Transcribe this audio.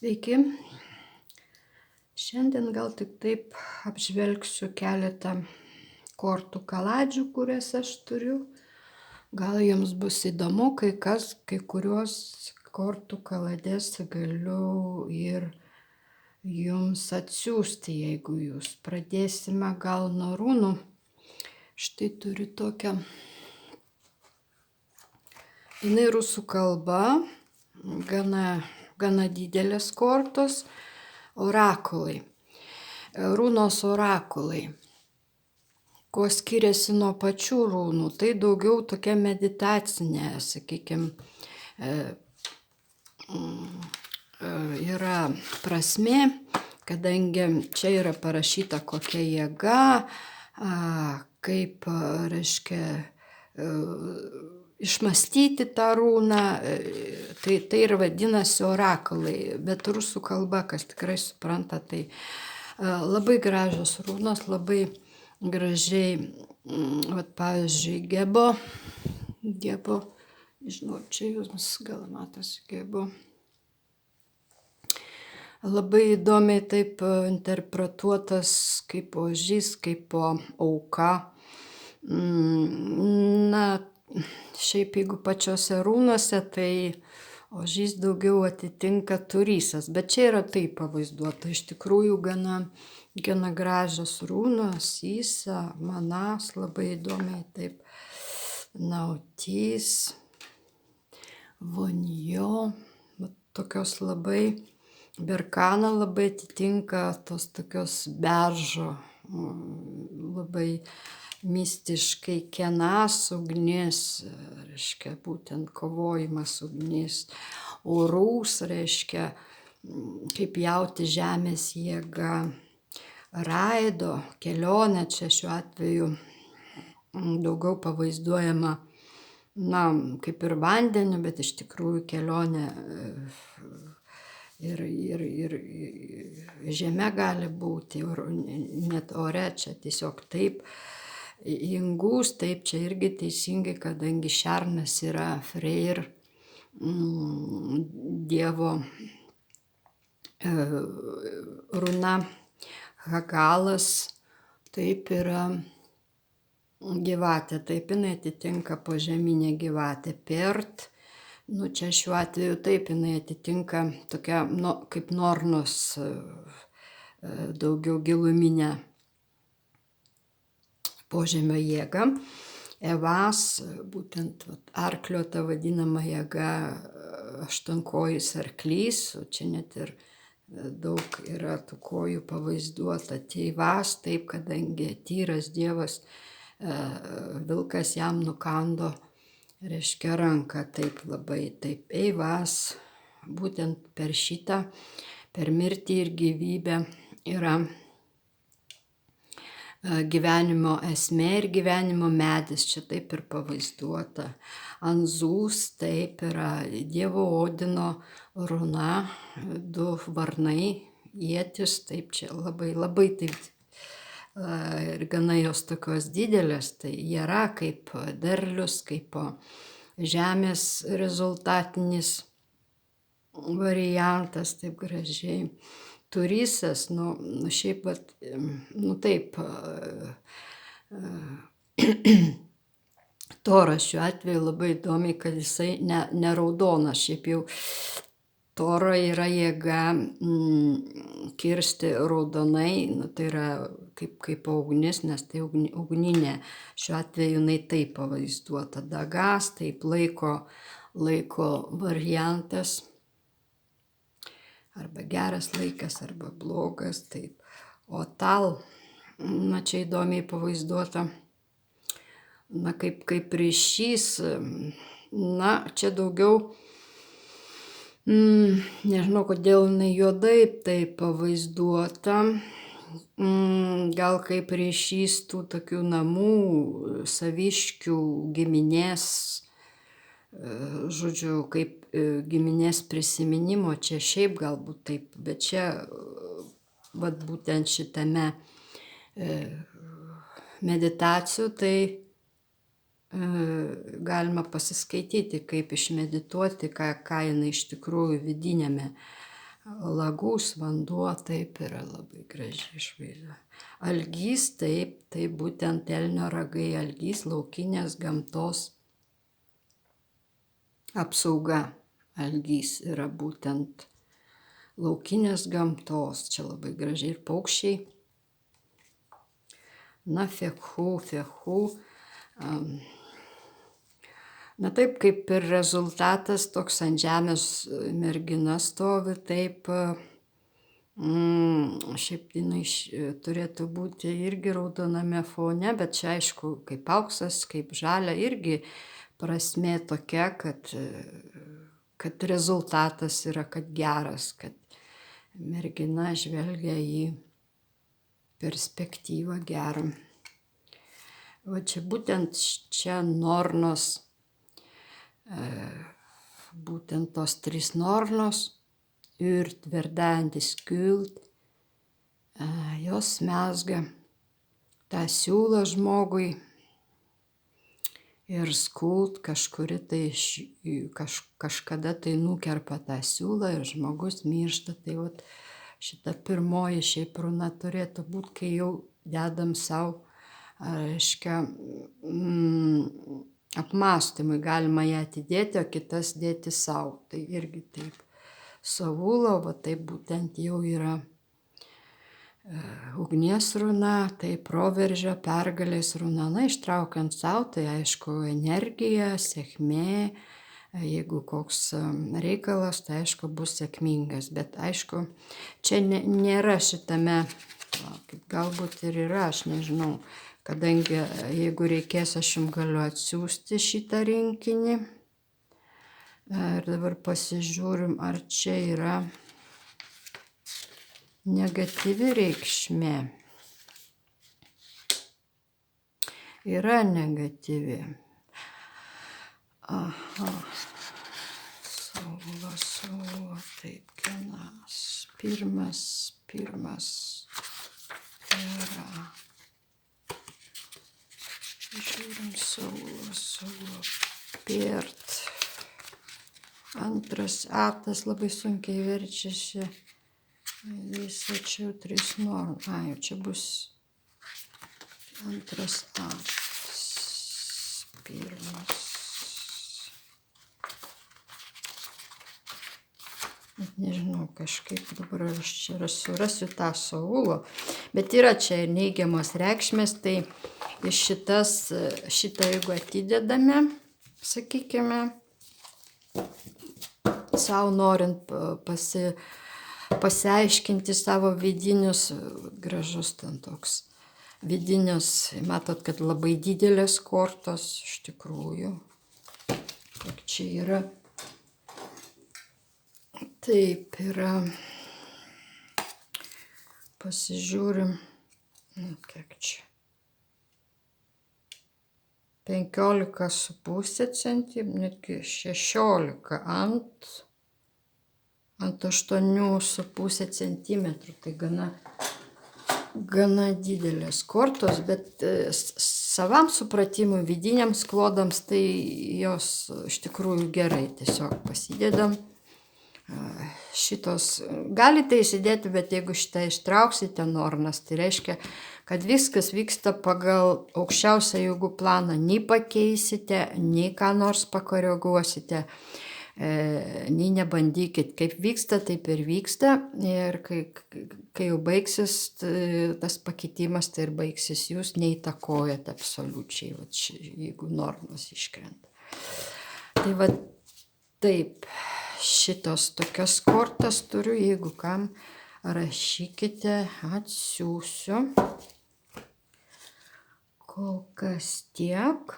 Sveiki. Šiandien gal tik taip apžvelgsiu keletą kortų kaladžių, kurias aš turiu. Gal jums bus įdomu, kai kuriuos kortų kaladės galiu ir jums atsiųsti, jeigu jūs. Pradėsime gal nuo runų. Štai turiu tokią. Jinai rusų kalba, gana didelės kortos. Orakulai. Runos orakulai. Kuo skiriasi nuo pačių runų, tai daugiau tokia meditacinė, sakykime, yra prasmė, kadangi čia yra parašyta kokia jėga, kaip, reiškia, išmąstyti tą runą, tai ir vadinasi orakulai, bet rusų kalba, kas tikrai supranta, tai labai gražios runos, labai gražiai, pavyzdžiui, Gebo, žinau, čia jums gal matosi Gebo, labai įdomiai taip interpretuotas kaip ožys, kaip auka. Na, šiaip jeigu pačiose runose, tai ožys daugiau atitinka turysas, bet čia yra taip pavaizduota, iš tikrųjų gana gražios runos, Isa, Manas, labai įdomiai taip, Nautys, Vonjo, tokios labai, Berkana labai atitinka tos tokios beržo, labai mistiškai Kenas, ugnis, reiškia būtent kovojimas ugnis, Urus, reiškia kaip jauti žemės jėga, Raido, kelionė, čia šiuo atveju daugiau pavaizduojama, kaip ir vandeniu, bet iš tikrųjų kelionė ir žeme gali būti, net ore, čia tiesiog taip. Ingus, taip, čia irgi teisingai, kadangi šernas yra Freyr, dievo runa, Hagalas, taip yra gyvatė, taip jinai atitinka požeminė gyvatė, Pert, čia šiuo atveju taip jinai atitinka tokia, kaip Nornos, daugiau giluminė požemio jėga, Evas, būtent arklio ta vadinama jėga, aštuonkojis arklys, o čia net ir daug yra tų kojų pavaizduota, Teivas, taip, kadangi tyras dievas, vilkas jam nukando, reiškia ranką, taip labai, taip, Eivas, būtent per šitą, per mirtį ir gyvybę yra gyvenimo esmė ir gyvenimo medis, čia taip ir pavaizduota. Anzus, taip yra dievo Odino runa, du varnai, ietis, taip čia labai taip, ir gana jos tokios didelės, tai yra kaip derlius, kaip žemės rezultatinis variantas, taip gražiai. Turysas, šiaip, taip, Toras šiuo atveju labai įdomiai, kad jisai ne raudonas, šiaip jau Toro yra jėga kirsti raudonai, tai yra kaip ugnis, nes tai ugninė, šiuo atveju jinai taip pavaizduota, Dagas, taip laiko variantas, arba geras laikas, arba blogas, taip. O Tal, čia įdomiai pavaizduota, kaip ryšys, čia daugiau, nežinau, kodėl jinai juodai taip pavaizduota, gal kaip ryšys tų tokių namų, saviškių, giminės, žodžiu, kaip giminės prisiminimo, čia šiaip galbūt taip, bet čia, būtent šitame meditacijų, tai galima pasiskaityti, kaip išmedituoti, ką jinai iš tikrųjų vidinėme lagus vanduo, taip yra labai graži išvaizda. Algys, taip, tai būtent elnio ragai, algys, laukinės gamtos apsauga. Algys yra būtent laukinės gamtos, čia labai gražiai ir paukščiai. Na, fechu. Na taip, kaip ir rezultatas, toks ant žemės mergina stovi, taip, šiaip jinai turėtų būti irgi raudoname fone, bet čia aišku, kaip auksas, kaip žalia, irgi prasmė tokia, kad rezultatas yra, kad geras, kad mergina žvelgia į perspektyvą gerą. Va čia būtent čia Nornos, būtent tos 3 Nornos ir tverdantis Skyld, jos mezga tą siūlą žmogui ir Skuld kažkuri tai kažkada tai nukerpa tą siūlą ir žmogus miršta. Tai vat šita pirmoji šiaip runa turėtų būti, kai jau dedam savo, reiškia, apmąstymui, galima ją atidėti, o kitas dėti savo. Tai irgi taip. Savulo, va taip būtent jau yra ugnies runa, tai proveržio, pergalės runa. Na, ištraukiant savo, tai aišku, energija, sėkmė, jeigu koks reikalas, tai aišku, bus sėkmingas. Bet aišku, čia nėra šitame, galbūt ir yra, aš nežinau, kadangi jeigu reikės, aš jums galiu atsiųsti šitą rinkinį. Ir dabar pasižiūrim, ar čia yra negatyvi reikšmė. Yra negatyvi. Aha. Saulo, taip, Kenas. Pirmas yra. Žiūrim, Saulo, Pėrt. Antras atas labai sunkiai verčiasi. Visą čia 3 Nornos. Jau čia bus antras atas. Pirmas. Net nežinau, kažkaip dabar aš čia surasiu tą Saulo. Bet yra čia neigiamos reikšmės, tai šitą jeigu atidedame, sakykime, savo norint pasiaiškinti savo vidinius, gražus ten toks, vidinius, matot, kad labai didelės kortos, iš tikrųjų. Kiek čia yra? Taip, yra, pasižiūrim, kiek čia. 15,5 cm, netgi 16 ant 8,5 cm. Tai gana didelės kortos, bet savam supratimui, vidiniams klodams, tai jos iš tikrųjų gerai. Tiesiog pasidedam. Šitos galite įsidėti, bet jeigu šitą ištrauksite Nornas, tai reiškia, kad viskas vyksta pagal aukščiausią jėgų planą. Nei pakeisite, nei ką nors pakoreguosite, nei nebandykit. Kaip vyksta, taip ir vyksta. Ir kai jau baigsis tas pakeitimas, tai ir baigsis. Jūs neįtakojate absoliučiai, jeigu Nornos iškrenta. Tai va taip. Šitos tokias kortas turiu, jeigu kam rašykite, atsiųsiu. Kol kas tiek.